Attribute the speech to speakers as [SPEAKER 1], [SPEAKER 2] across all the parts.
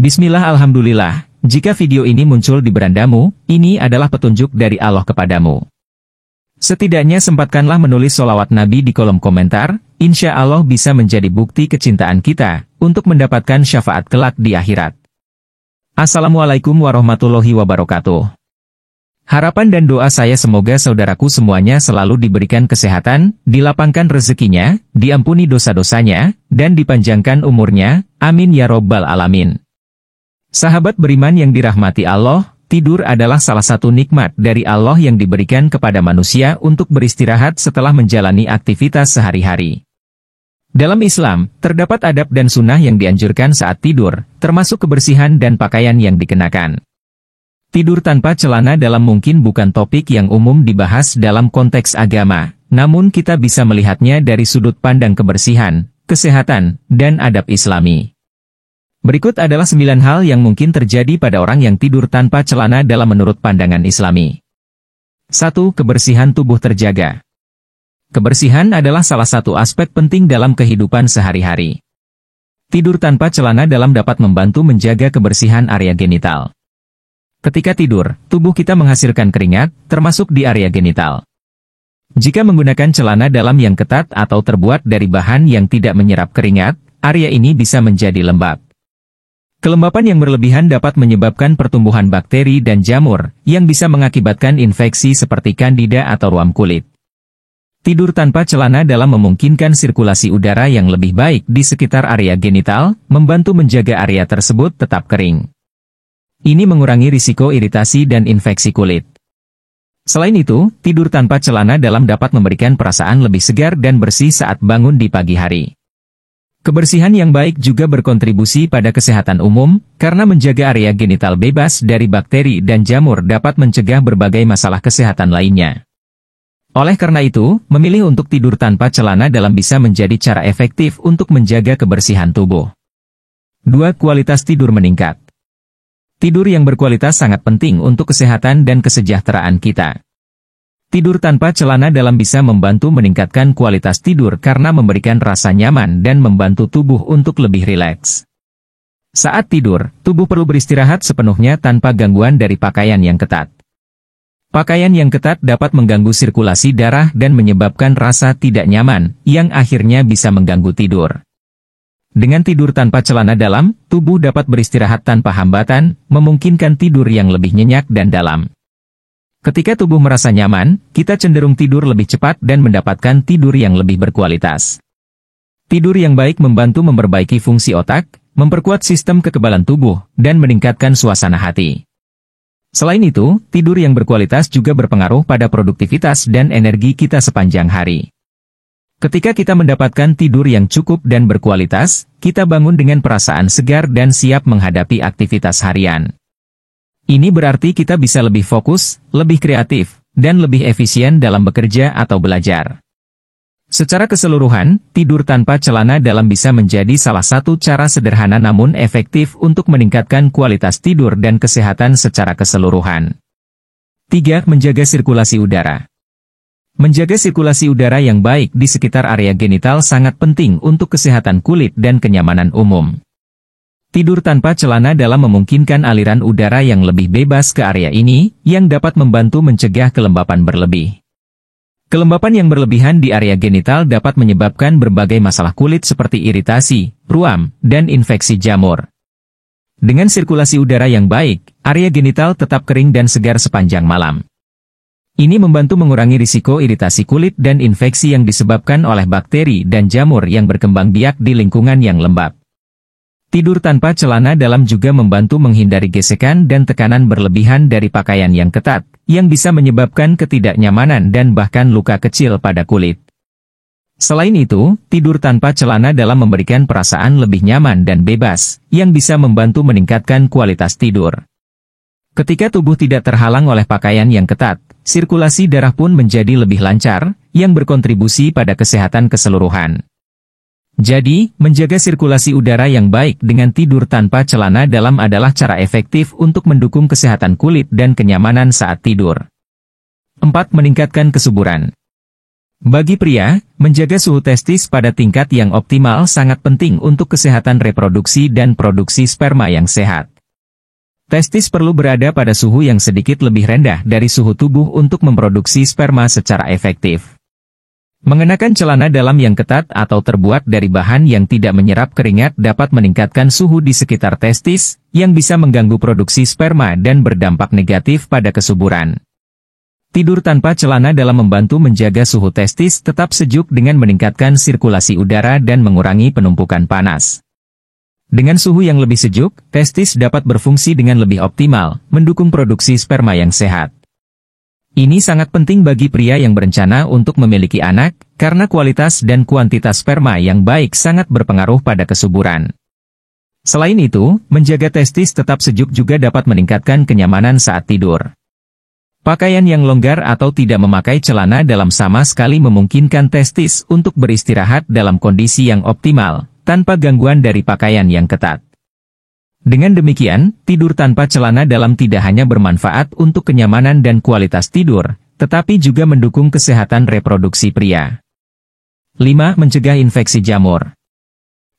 [SPEAKER 1] Bismillah, alhamdulillah. Jika video ini muncul di berandamu, ini adalah petunjuk dari Allah kepadamu. Setidaknya sempatkanlah menulis sholawat Nabi di kolom komentar, insya Allah bisa menjadi bukti kecintaan kita, untuk mendapatkan syafaat kelak di akhirat. Assalamualaikum warahmatullahi wabarakatuh. Harapan dan doa saya semoga saudaraku semuanya selalu diberikan kesehatan, dilapangkan rezekinya, diampuni dosa-dosanya, dan dipanjangkan umurnya, amin ya robbal alamin. Sahabat beriman yang dirahmati Allah, tidur adalah salah satu nikmat dari Allah yang diberikan kepada manusia untuk beristirahat setelah menjalani aktivitas sehari-hari. Dalam Islam, terdapat adab dan sunnah yang dianjurkan saat tidur, termasuk kebersihan dan pakaian yang dikenakan. Tidur tanpa celana dalam mungkin bukan topik yang umum dibahas dalam konteks agama, namun kita bisa melihatnya dari sudut pandang kebersihan, kesehatan, dan adab Islami. Berikut adalah 9 hal yang mungkin terjadi pada orang yang tidur tanpa celana dalam menurut pandangan Islami. 1. Kebersihan tubuh terjaga. Kebersihan adalah salah satu aspek penting dalam kehidupan sehari-hari. Tidur tanpa celana dalam dapat membantu menjaga kebersihan area genital. Ketika tidur, tubuh kita menghasilkan keringat, termasuk di area genital. Jika menggunakan celana dalam yang ketat atau terbuat dari bahan yang tidak menyerap keringat, area ini bisa menjadi lembab. Kelembapan yang berlebihan dapat menyebabkan pertumbuhan bakteri dan jamur, yang bisa mengakibatkan infeksi seperti kandida atau ruam kulit. Tidur tanpa celana dalam memungkinkan sirkulasi udara yang lebih baik di sekitar area genital, membantu menjaga area tersebut tetap kering. Ini mengurangi risiko iritasi dan infeksi kulit. Selain itu, tidur tanpa celana dalam dapat memberikan perasaan lebih segar dan bersih saat bangun di pagi hari. Kebersihan yang baik juga berkontribusi pada kesehatan umum, karena menjaga area genital bebas dari bakteri dan jamur dapat mencegah berbagai masalah kesehatan lainnya. Oleh karena itu, memilih untuk tidur tanpa celana dalam bisa menjadi cara efektif untuk menjaga kebersihan tubuh. 2. Kualitas tidur meningkat. Tidur yang berkualitas sangat penting untuk kesehatan dan kesejahteraan kita. Tidur tanpa celana dalam bisa membantu meningkatkan kualitas tidur karena memberikan rasa nyaman dan membantu tubuh untuk lebih rileks. Saat tidur, tubuh perlu beristirahat sepenuhnya tanpa gangguan dari pakaian yang ketat. Pakaian yang ketat dapat mengganggu sirkulasi darah dan menyebabkan rasa tidak nyaman, yang akhirnya bisa mengganggu tidur. Dengan tidur tanpa celana dalam, tubuh dapat beristirahat tanpa hambatan, memungkinkan tidur yang lebih nyenyak dan dalam. Ketika tubuh merasa nyaman, kita cenderung tidur lebih cepat dan mendapatkan tidur yang lebih berkualitas. Tidur yang baik membantu memperbaiki fungsi otak, memperkuat sistem kekebalan tubuh, dan meningkatkan suasana hati. Selain itu, tidur yang berkualitas juga berpengaruh pada produktivitas dan energi kita sepanjang hari. Ketika kita mendapatkan tidur yang cukup dan berkualitas, kita bangun dengan perasaan segar dan siap menghadapi aktivitas harian. Ini berarti kita bisa lebih fokus, lebih kreatif, dan lebih efisien dalam bekerja atau belajar. Secara keseluruhan, tidur tanpa celana dalam bisa menjadi salah satu cara sederhana namun efektif untuk meningkatkan kualitas tidur dan kesehatan secara keseluruhan. 3. Menjaga sirkulasi udara. Menjaga sirkulasi udara yang baik di sekitar area genital sangat penting untuk kesehatan kulit dan kenyamanan umum. Tidur tanpa celana dalam memungkinkan aliran udara yang lebih bebas ke area ini, yang dapat membantu mencegah kelembapan berlebih. Kelembapan yang berlebihan di area genital dapat menyebabkan berbagai masalah kulit seperti iritasi, ruam, dan infeksi jamur. Dengan sirkulasi udara yang baik, area genital tetap kering dan segar sepanjang malam. Ini membantu mengurangi risiko iritasi kulit dan infeksi yang disebabkan oleh bakteri dan jamur yang berkembang biak di lingkungan yang lembab. Tidur tanpa celana dalam juga membantu menghindari gesekan dan tekanan berlebihan dari pakaian yang ketat, yang bisa menyebabkan ketidaknyamanan dan bahkan luka kecil pada kulit. Selain itu, tidur tanpa celana dalam memberikan perasaan lebih nyaman dan bebas, yang bisa membantu meningkatkan kualitas tidur. Ketika tubuh tidak terhalang oleh pakaian yang ketat, sirkulasi darah pun menjadi lebih lancar, yang berkontribusi pada kesehatan keseluruhan. Jadi, menjaga sirkulasi udara yang baik dengan tidur tanpa celana dalam adalah cara efektif untuk mendukung kesehatan kulit dan kenyamanan saat tidur. 4. Meningkatkan kesuburan. Bagi pria, menjaga suhu testis pada tingkat yang optimal sangat penting untuk kesehatan reproduksi dan produksi sperma yang sehat. Testis perlu berada pada suhu yang sedikit lebih rendah dari suhu tubuh untuk memproduksi sperma secara efektif. Mengenakan celana dalam yang ketat atau terbuat dari bahan yang tidak menyerap keringat dapat meningkatkan suhu di sekitar testis, yang bisa mengganggu produksi sperma dan berdampak negatif pada kesuburan. Tidur tanpa celana dalam membantu menjaga suhu testis tetap sejuk dengan meningkatkan sirkulasi udara dan mengurangi penumpukan panas. Dengan suhu yang lebih sejuk, testis dapat berfungsi dengan lebih optimal, mendukung produksi sperma yang sehat. Ini sangat penting bagi pria yang berencana untuk memiliki anak, karena kualitas dan kuantitas sperma yang baik sangat berpengaruh pada kesuburan. Selain itu, menjaga testis tetap sejuk juga dapat meningkatkan kenyamanan saat tidur. Pakaian yang longgar atau tidak memakai celana dalam sama sekali memungkinkan testis untuk beristirahat dalam kondisi yang optimal, tanpa gangguan dari pakaian yang ketat. Dengan demikian, tidur tanpa celana dalam tidak hanya bermanfaat untuk kenyamanan dan kualitas tidur, tetapi juga mendukung kesehatan reproduksi pria. 5. Mencegah infeksi jamur.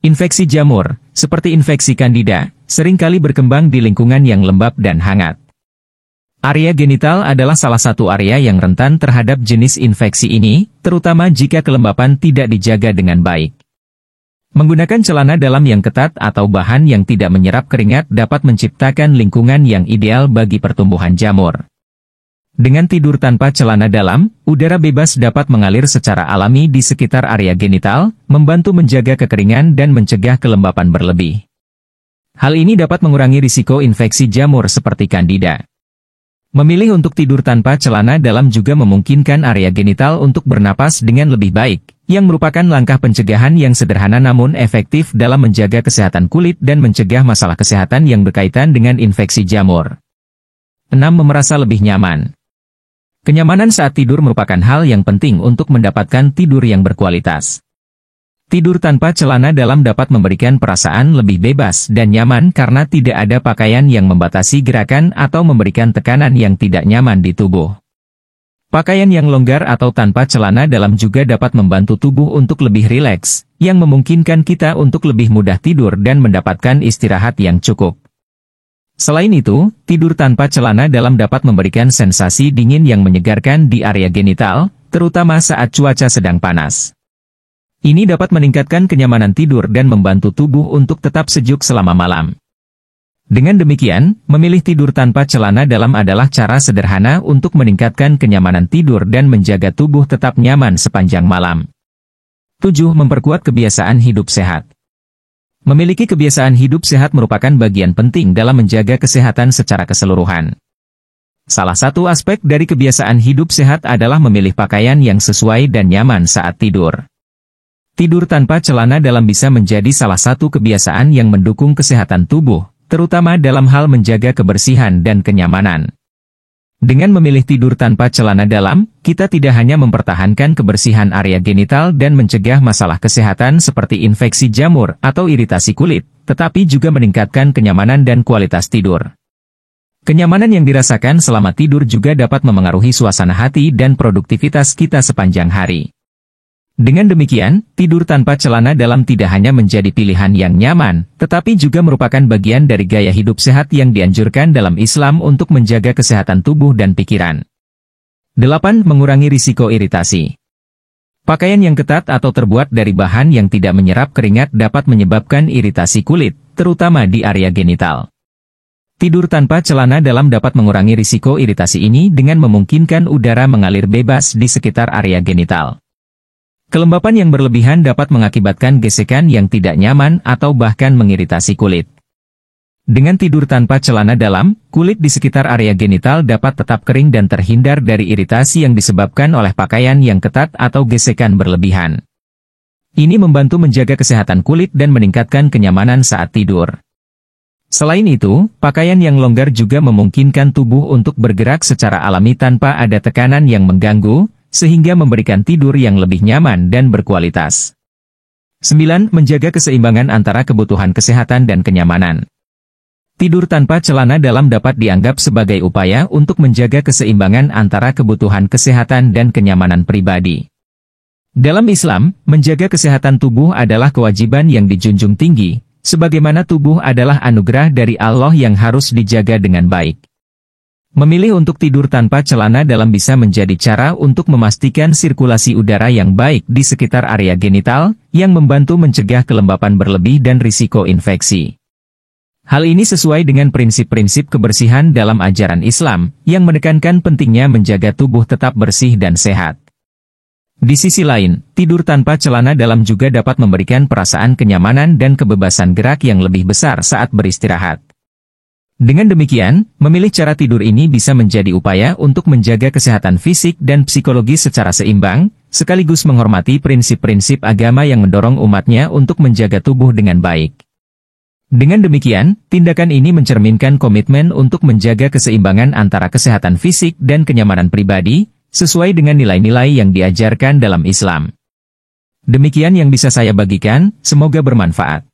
[SPEAKER 1] Infeksi jamur, seperti infeksi kandida, seringkali berkembang di lingkungan yang lembab dan hangat. Area genital adalah salah satu area yang rentan terhadap jenis infeksi ini, terutama jika kelembapan tidak dijaga dengan baik. Menggunakan celana dalam yang ketat atau bahan yang tidak menyerap keringat dapat menciptakan lingkungan yang ideal bagi pertumbuhan jamur. Dengan tidur tanpa celana dalam, udara bebas dapat mengalir secara alami di sekitar area genital, membantu menjaga kekeringan dan mencegah kelembapan berlebih. Hal ini dapat mengurangi risiko infeksi jamur seperti kandida. Memilih untuk tidur tanpa celana dalam juga memungkinkan area genital untuk bernapas dengan lebih baik, yang merupakan langkah pencegahan yang sederhana namun efektif dalam menjaga kesehatan kulit dan mencegah masalah kesehatan yang berkaitan dengan infeksi jamur. 6. Merasa lebih nyaman. Kenyamanan saat tidur merupakan hal yang penting untuk mendapatkan tidur yang berkualitas. Tidur tanpa celana dalam dapat memberikan perasaan lebih bebas dan nyaman karena tidak ada pakaian yang membatasi gerakan atau memberikan tekanan yang tidak nyaman di tubuh. Pakaian yang longgar atau tanpa celana dalam juga dapat membantu tubuh untuk lebih rileks, yang memungkinkan kita untuk lebih mudah tidur dan mendapatkan istirahat yang cukup. Selain itu, tidur tanpa celana dalam dapat memberikan sensasi dingin yang menyegarkan di area genital, terutama saat cuaca sedang panas. Ini dapat meningkatkan kenyamanan tidur dan membantu tubuh untuk tetap sejuk selama malam. Dengan demikian, memilih tidur tanpa celana dalam adalah cara sederhana untuk meningkatkan kenyamanan tidur dan menjaga tubuh tetap nyaman sepanjang malam. 7. Memperkuat kebiasaan hidup sehat. Memiliki kebiasaan hidup sehat merupakan bagian penting dalam menjaga kesehatan secara keseluruhan. Salah satu aspek dari kebiasaan hidup sehat adalah memilih pakaian yang sesuai dan nyaman saat tidur. Tidur tanpa celana dalam bisa menjadi salah satu kebiasaan yang mendukung kesehatan tubuh, terutama dalam hal menjaga kebersihan dan kenyamanan. Dengan memilih tidur tanpa celana dalam, kita tidak hanya mempertahankan kebersihan area genital dan mencegah masalah kesehatan seperti infeksi jamur atau iritasi kulit, tetapi juga meningkatkan kenyamanan dan kualitas tidur. Kenyamanan yang dirasakan selama tidur juga dapat memengaruhi suasana hati dan produktivitas kita sepanjang hari. Dengan demikian, tidur tanpa celana dalam tidak hanya menjadi pilihan yang nyaman, tetapi juga merupakan bagian dari gaya hidup sehat yang dianjurkan dalam Islam untuk menjaga kesehatan tubuh dan pikiran. 8. Mengurangi risiko iritasi. Pakaian yang ketat atau terbuat dari bahan yang tidak menyerap keringat dapat menyebabkan iritasi kulit, terutama di area genital. Tidur tanpa celana dalam dapat mengurangi risiko iritasi ini dengan memungkinkan udara mengalir bebas di sekitar area genital. Kelembapan yang berlebihan dapat mengakibatkan gesekan yang tidak nyaman atau bahkan mengiritasi kulit. Dengan tidur tanpa celana dalam, kulit di sekitar area genital dapat tetap kering dan terhindar dari iritasi yang disebabkan oleh pakaian yang ketat atau gesekan berlebihan. Ini membantu menjaga kesehatan kulit dan meningkatkan kenyamanan saat tidur. Selain itu, pakaian yang longgar juga memungkinkan tubuh untuk bergerak secara alami tanpa ada tekanan yang mengganggu, sehingga memberikan tidur yang lebih nyaman dan berkualitas. 9. Menjaga keseimbangan antara kebutuhan kesehatan dan kenyamanan. Tidur tanpa celana dalam dapat dianggap sebagai upaya untuk menjaga keseimbangan antara kebutuhan kesehatan dan kenyamanan pribadi. Dalam Islam, menjaga kesehatan tubuh adalah kewajiban yang dijunjung tinggi, sebagaimana tubuh adalah anugerah dari Allah yang harus dijaga dengan baik. Memilih untuk tidur tanpa celana dalam bisa menjadi cara untuk memastikan sirkulasi udara yang baik di sekitar area genital, yang membantu mencegah kelembapan berlebih dan risiko infeksi. Hal ini sesuai dengan prinsip-prinsip kebersihan dalam ajaran Islam, yang menekankan pentingnya menjaga tubuh tetap bersih dan sehat. Di sisi lain, tidur tanpa celana dalam juga dapat memberikan perasaan kenyamanan dan kebebasan gerak yang lebih besar saat beristirahat. Dengan demikian, memilih cara tidur ini bisa menjadi upaya untuk menjaga kesehatan fisik dan psikologis secara seimbang, sekaligus menghormati prinsip-prinsip agama yang mendorong umatnya untuk menjaga tubuh dengan baik. Dengan demikian, tindakan ini mencerminkan komitmen untuk menjaga keseimbangan antara kesehatan fisik dan kenyamanan pribadi, sesuai dengan nilai-nilai yang diajarkan dalam Islam. Demikian yang bisa saya bagikan, semoga bermanfaat.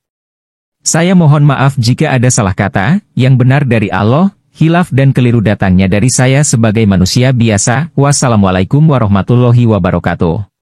[SPEAKER 1] Saya mohon maaf jika ada salah kata, yang benar dari Allah, hilaf dan keliru datangnya dari saya sebagai manusia biasa. Wassalamualaikum warahmatullahi wabarakatuh.